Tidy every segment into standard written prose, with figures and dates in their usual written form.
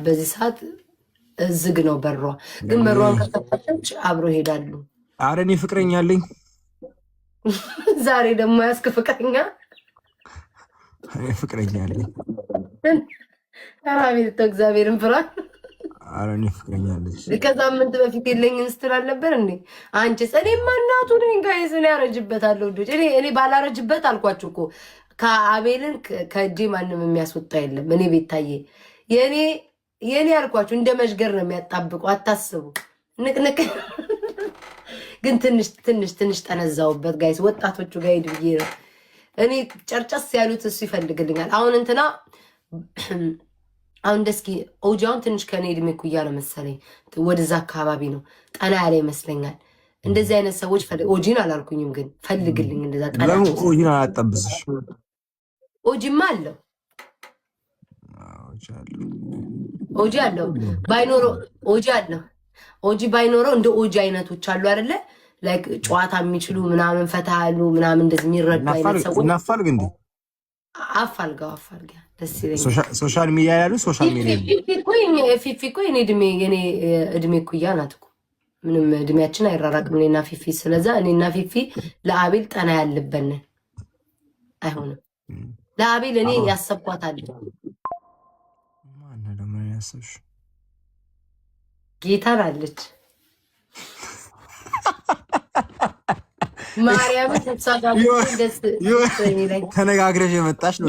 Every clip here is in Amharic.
በዚህ ሰዓት ዝግ ነው በሯ። ግን በሯን ከከፈተች አብሮ ይሄዳሉ። ኧረ እኔ ፍቅረኛ አለኝ። ዛሬ ደግሞ ያስክ ፍቅረኛ ፍቅረኛ አለኝ። ኧረ አቤት እግዚአብሔርን ፍራ። ኧረ እኔ ፍቅረኛ አለች። ከሳምንት በፊት የለኝም ስትል አልነበር እንዴ አንቺ? እኔማ እናቱ ነኝ ጋይስ። እኔ ያረጅበታለሁ። እኔ ባላረጅበት አልኳችሁ እኮ ከአቤልን ከእጄ ማንም የሚያስወጣ የለም። እኔ ቤታዬ የእኔ አልኳችሁ እንደ መዥገር ነው የሚያጣብቁ። አታስቡ። ንቅንቅ ግን ትንሽ ጠነዛውበት ጋይስ። ወጣቶቹ ጋር ሄድ ብዬ ነው እኔ ጨርጨስ ያሉት እሱ ይፈልግልኛል። አሁን እንትና አሁን ደስኪ ኦጂውን ትንሽ ከኔ እድሜ እኩያ ነው መሰለኝ፣ ወደዛ አካባቢ ነው ጠና ያለ ይመስለኛል። እንደዚህ አይነት ሰዎች ኦጂን አላልኩኝም፣ ግን ፈልግልኝ እንደዛ ጠና። ኦጂን አላጠብስሽ። ኦጂማ አለው ኦጂ አለው ባይኖረው ኦጂ አለው። ኦጂ ባይኖረው እንደ ኦጂ አይነቶች አሉ አይደለ? ላይክ ጨዋታ የሚችሉ ምናምን ፈታ ያሉ ምናምን እንደዚህ የሚረዱ አይነት ሰዎች እናፋልግ እንዴ አፋልጋ ደስ ይለኛል። ሶሻል ሚዲያ ያሉ ሶሻል ሚዲያ ፊፊ እኮ የኔ እድሜ እኩያ ናት እኮ ምንም እድሜያችን አይራራቅም እኔና ፊፊ። ስለዛ እኔና ፊፊ ለአቤል ጠና ያለበን አይሆንም። ለአቤል እኔ ያሰብኳታል። ማን ደግሞ ያሰብሽ? ጌታን አለች ማርያም ተነጋግረሽ የመጣሽ ነው።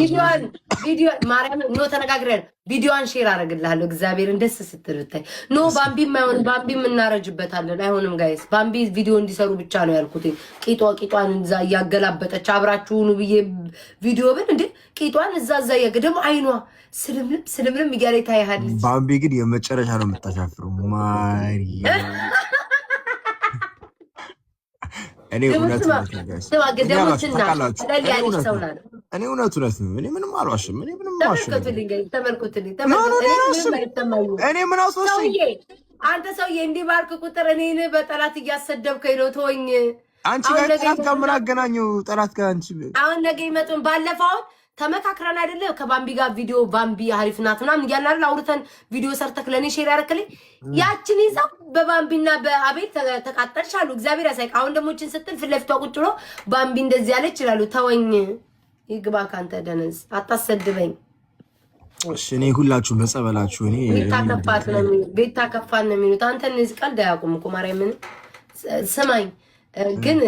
ማርያም ኖ ተነጋግረን ቪዲዮዋን ሼር አደርግልሃለሁ። እግዚአብሔርን ደስ ስትል ብታይ። ኖ ባምቢም አይሆንም፣ ባምቢም እናረጅበታለን። አይሆንም ጋይስ፣ ባምቢ ቪዲዮ እንዲሰሩ ብቻ ነው ያልኩት። ቂጧን እዛ እያገላበጠች አብራችሁኑ ብዬ ቪዲዮ ብል እንዴ ቂጧን እዛ ደግሞ አይኗ ስልምልም እያለ ታያለች። ባምቢ ግን የመጨረሻ ነው የምታሻፍረው ማርያም። እኔ እውነት ነው። እኔ ምንም አልዋሽም። እኔ ምንም አንተ ሰውዬ እንዲህ ባልክ ቁጥር እኔን በጠላት እያሰደብከኝ ነው። ተወኝ። አንቺ ጋር ጠላት ጋር ምን አገናኘው? ጠላት ጋር አንቺ አሁን ነገ ይመጡን። ባለፈው ተመካክረን አይደለ ከባምቢ ጋር ቪዲዮ ባምቢ አሪፍ ናት ምናምን እያልን አይደል አውርተን ቪዲዮ ሰርተክ ለእኔ ሼር ያደረክልኝ ያችን ይዛ በባምቢና በአቤል ተቃጠልሽ አሉ። እግዚአብሔር ያሳይቅ። አሁን ደግሞ እችን ስትል ፊት ለፊቷ ቁጭ ብሎ ባምቢ እንደዚህ ያለች ይችላሉ። ተወኝ ይግባ ካንተ ደነዝ አታሰድበኝ። እሺ እኔ ሁላችሁም በጸበላችሁ እኔ ቤታ ከፋን ነው የሚሉት። አንተ እነዚህ ቀልድ አያውቁም እኮ ማርያምን ስማኝ። ግን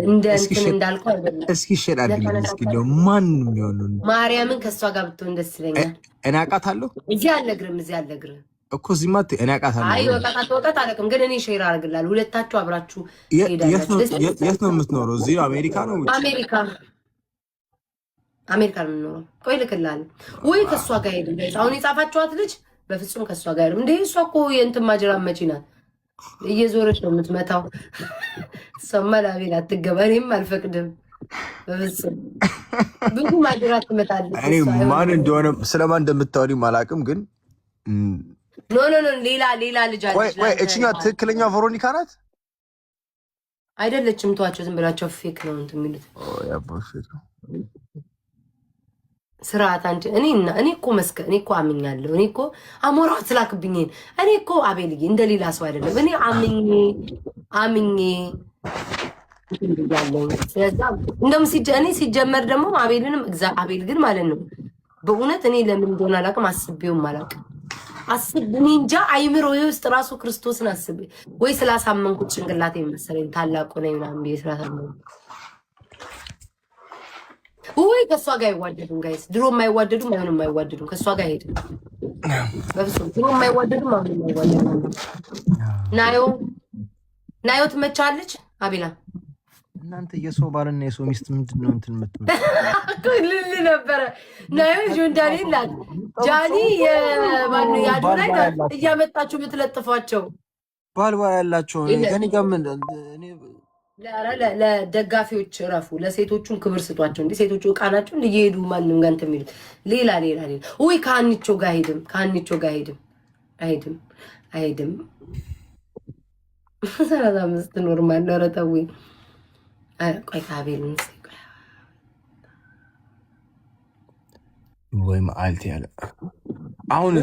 እንደ እንትን እንዳልኩ አይደለም። እስኪ ሸዳድልኝ እስኪ ነው ማን የሚሆነው ማርያምን ከሷ ጋር ብትሆን ደስ ይለኛል። እኔ አውቃታለሁ። እዚህ አልነግርህም እኮ እዚህ ማት እኔ አውቃታለሁ። አይ ወጣት አለቅም። ግን እኔ ሼር አድርግላለሁ። ሁለታችሁ አብራችሁ ሄዳላችሁ። የት ነው የምትኖረው? እዚህ አሜሪካ ነው? አሜሪካ ነው የምኖረው። ቆይ ልክላለሁ ወይ ከሷ ጋር ሄድ። አሁን የጻፋችኋት ልጅ በፍጹም ከሷ ጋር ሄድ። እንዴ እሷ እኮ የእንትን ማጅራት መቺ ናት። እየዞረች ነው የምትመታው። ሰማ ለአቤል አትገባ። እኔም አልፈቅድም በፍጹም። ብዙ ማጅራት ትመታለች። እኔ ማን እንደሆነ ስለማን እንደምታወሪም አላውቅም። ግን ኖ ሌላ ልጅ አለች። ወይ እቺኛ ትክክለኛ ቬሮኒካ ናት አይደለችም? ተዋቸው፣ ዝም ብላቸው ፌክ ነው እንትን የሚሉት። ስርዓት አንቺ እኔ እኮ እኔ እኮ አምኛለሁ። እኔ እኮ አሞራው ስላክብኝ እኔ እኮ አቤልዬ እንደሌላ ሰው አይደለም። እኔ አምኜ ያለኝ ስለዛ እንደውም እኔ ሲጀመር ደግሞ አቤልንም አቤል ግን ማለት ነው በእውነት እኔ ለምን እንደሆነ አላውቅም። አስቤውም አላውቅም። እኔ እንጃ አይምሮዬ ውስጥ ራሱ ክርስቶስን አስቤ ወይ ስላሳመንኩት ጭንቅላቴ መሰለኝ ታላቁ ነኝ ምናምን ብዬ ስላሳመንኩት ወይ ከሷ ጋር አይዋደዱም ጋይስ። ድሮ የማይዋደዱም አሁንም የማይዋደዱም ከሷ ጋር ሄድ በፍጹም። ድሮ የማይዋደዱም አሁንም የማይዋደዱም። ናዮ ትመቻለች። አቤላ እናንተ የሰው ባልና የሰው ሚስት ምንድነው እንትን ልል ነበረ። ናዮ ጆንዳኒ ላል ጃኒ የማን ያዱላይ እያመጣችሁ የምትለጥፏቸው ባልባል ያላቸው እኔ ጋር ምን እኔ ለደጋፊዎች እረፉ። ለሴቶቹን ክብር ስጧቸው። እንዴ ሴቶቹ ዕቃ ናቸው እንዴ? እየሄዱ ማንም ጋር እንትን የሚሉት ሌላ ወይ ከአንቾ ጋር አይሄድም። 35 ኖርማል ነው። ኧረ ተውኝ። ቆይ ከአቤልን ወይ ማልት ያለ አሁን